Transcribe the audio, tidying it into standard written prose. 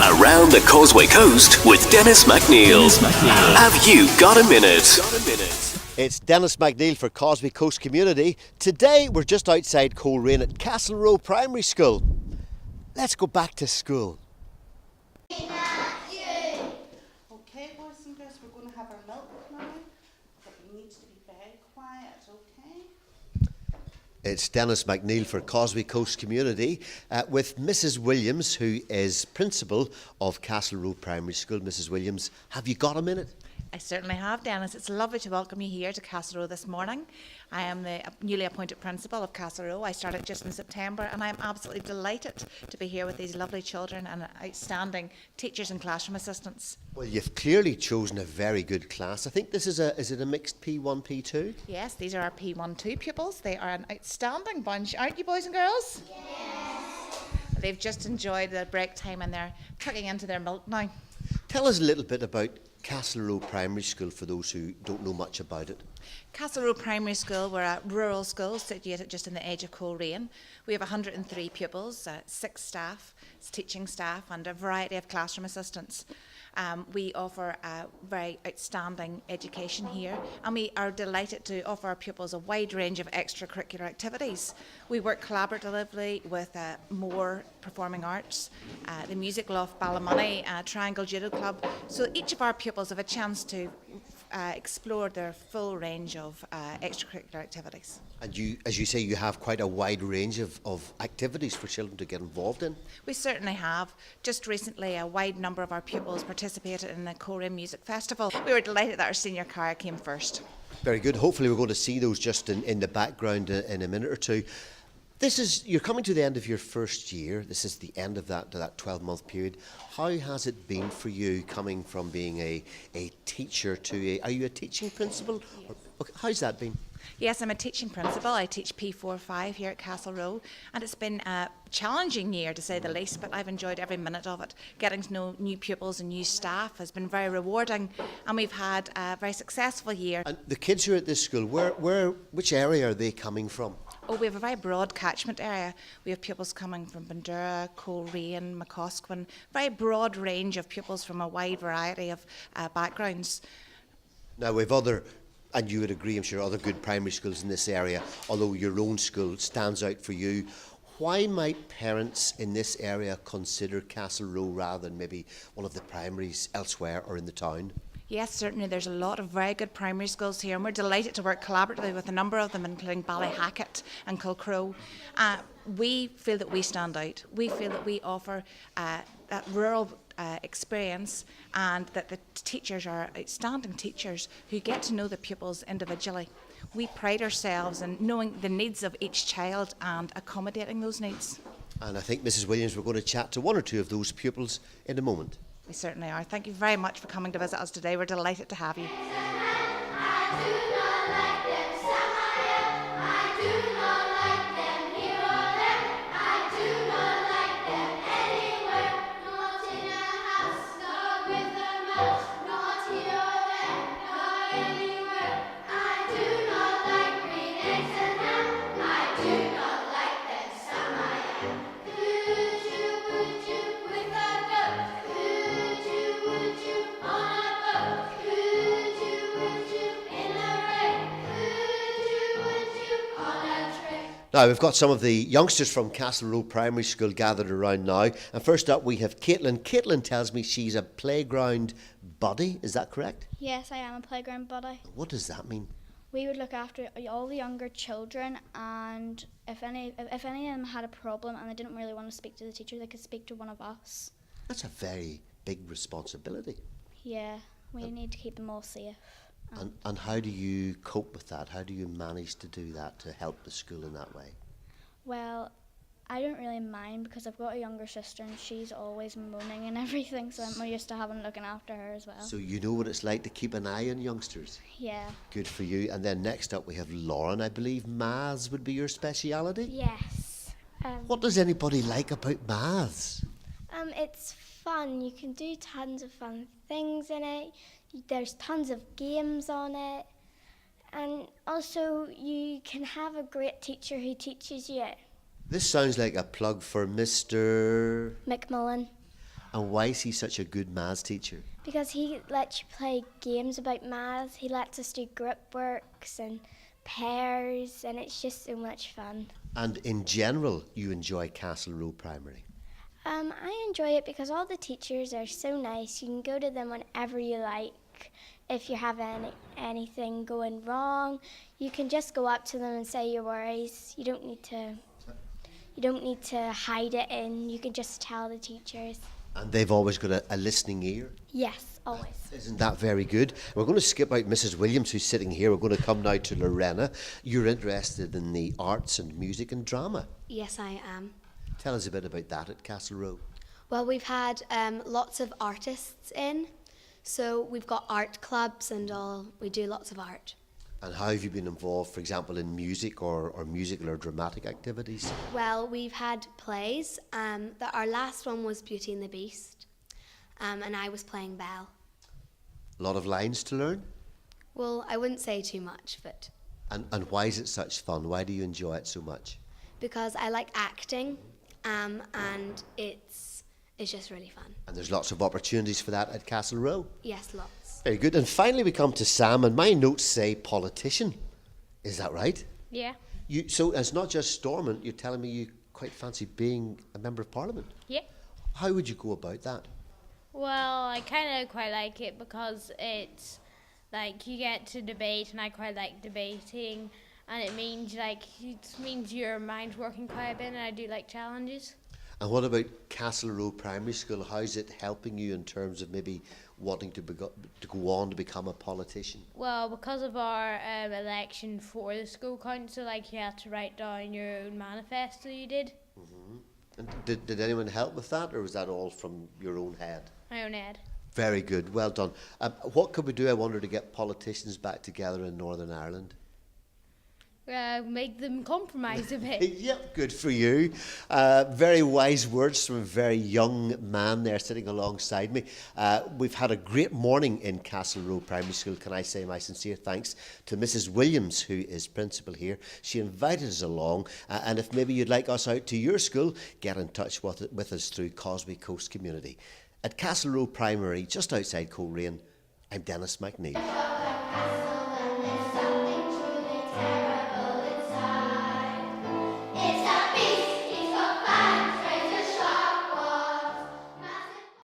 Around the Causeway Coast with Denis McNeill. Have you got a minute? It's Denis McNeill for Causeway Coast Community. Today we're just outside Coleraine at Castleroe Primary School. Let's go back to school. Okay, boys and girls, we're going to have our milk now, but we need to be very quiet, okay? It's Denis McNeill for Causeway Coast Community with Mrs. Williams, who is principal of Castleroe Primary School. Mrs. Williams, have you got a minute? I certainly have, Denis. It's lovely to welcome you here to Castleroe this morning. I am the newly appointed principal of Castleroe. I started just in September and I'm absolutely delighted to be here with these lovely children and outstanding teachers and classroom assistants. Well, you've clearly chosen a very good class. I think this is it a mixed P1, P2? Yes, these are our P1-2 pupils. They are an outstanding bunch, aren't you, boys and girls? Yes. They've just enjoyed their break time and they're tucking into their milk now. Tell us a little bit about Castleroe Primary School for those who don't know much about it. Castleroe Primary School, we're a rural school situated just in the edge of Coleraine. We have 103 pupils, 6 staff, teaching staff and a variety of classroom assistants. We offer a very outstanding education here and we are delighted to offer our pupils a wide range of extracurricular activities. We work collaboratively with more performing arts, the Music Loft Ballymoney, Triangle Judo Club, so each of our pupils have a chance to explore their full range of extracurricular activities. And you, as you say, you have quite a wide range of activities for children to get involved in. We certainly have. Just recently, a wide number of our pupils participated in the Coleraine Music Festival. We were delighted that our senior choir came first. Very good. Hopefully we're going to see those just in the background in a minute or two. You're coming to the end of your first year. This is the end of that 12-month period. How has it been for you coming from being a teacher to are you a teaching principal? Yes. Okay, how's that been? Yes, I'm a teaching principal. I teach P4-5 here at Castleroe, and it's been a challenging year to say the least, but I've enjoyed every minute of it. Getting to know new pupils and new staff has been very rewarding, and we've had a very successful year. And the kids who are at this school, which area are they coming from? Oh, we have a very broad catchment area. We have pupils coming from Bandura, Coleraine, McCosquin, very broad range of pupils from a wide variety of backgrounds. Now we've and you would agree, I'm sure, other good primary schools in this area, although your own school stands out for you. Why might parents in this area consider Castleroe rather than maybe one of the primaries elsewhere or in the town? Yes, certainly. There's a lot of very good primary schools here and we're delighted to work collaboratively with a number of them, including Ballyhacket and Castleroe. We feel that we stand out. We feel that we offer that rural experience and that the teachers are outstanding teachers who get to know the pupils individually. We pride ourselves in knowing the needs of each child and accommodating those needs. And I think, Mrs. Williams, we're going to chat to one or two of those pupils in a moment. We certainly are. Thank you very much for coming to visit us today. We're delighted to have you. Now, we've got some of the youngsters from Castleroe Primary School gathered around now. And first up, we have Caitlin. Caitlin tells me she's a playground buddy. Is that correct? Yes, I am a playground buddy. What does that mean? We would look after all the younger children, and if any of them had a problem and they didn't really want to speak to the teacher, they could speak to one of us. That's a very big responsibility. Yeah, we need to keep them all safe. And how do you cope with that? How do you manage to do that to help the school in that way? Well, I don't really mind because I've got a younger sister and she's always moaning and everything, so I'm used to looking after her as well. So you know what it's like to keep an eye on youngsters? Yeah. Good for you. And then next up we have Lauren. I believe maths would be your speciality? Yes. What does anybody like about maths? It's fun. You can do tons of fun things in it. There's tons of games on it. And also you can have a great teacher who teaches you. This sounds like a plug for Mr. McMillan. And why is he such a good maths teacher? Because he lets you play games about maths. He lets us do group works and pairs, and it's just so much fun. And in general, you enjoy Castleroe Primary? I enjoy it because all the teachers are so nice. You can go to them whenever you like. If you have anything going wrong, you can just go up to them and say your worries. You don't need to hide it in. You can just tell the teachers. And they've always got a listening ear? Yes, always. Isn't that very good? We're going to skip out Mrs. Williams, who's sitting here. We're going to come now to Lorena. You're interested in the arts and music and drama. Yes, I am. Tell us a bit about that at Castleroe. Well, we've had lots of artists in, so we've got art clubs and all. We do lots of art. And how have you been involved, for example, in music or musical or dramatic activities? Well, we've had plays. Our last one was Beauty and the Beast, and I was playing Belle. A lot of lines to learn? Well, I wouldn't say too much, but... And why is it such fun? Why do you enjoy it so much? Because I like acting, and it's just really fun. And there's lots of opportunities for that at Castleroe? Yes, lots. Very good. And finally we come to Sam, and my notes say politician. Is that right? Yeah. So it's not just Stormont, you're telling me you quite fancy being a Member of Parliament? Yeah. How would you go about that? Well, I kind of quite like it because it's like you get to debate, and I quite like debating, and it means your mind's working quite a bit, and I do like challenges. And what about Castleroe Primary School? How's it helping you in terms of maybe wanting to go on to become a politician? Well, because of our election for the school council, you had to write down your own manifesto you did. Mm-hmm. And did anyone help with that, or was that all from your own head? My own head. Very good, well done. What could we do, I wonder, to get politicians back together in Northern Ireland? Make them compromise a bit. Yep, good for you. Very wise words from a very young man there sitting alongside me. We've had a great morning in Castleroe Primary School. Can I say my sincere thanks to Mrs. Williams, who is principal here. She invited us along, and if maybe you'd like us out to your school, get in touch with us through Causeway Coast Community. At Castleroe Primary, just outside Coleraine, I'm Denis McNeill.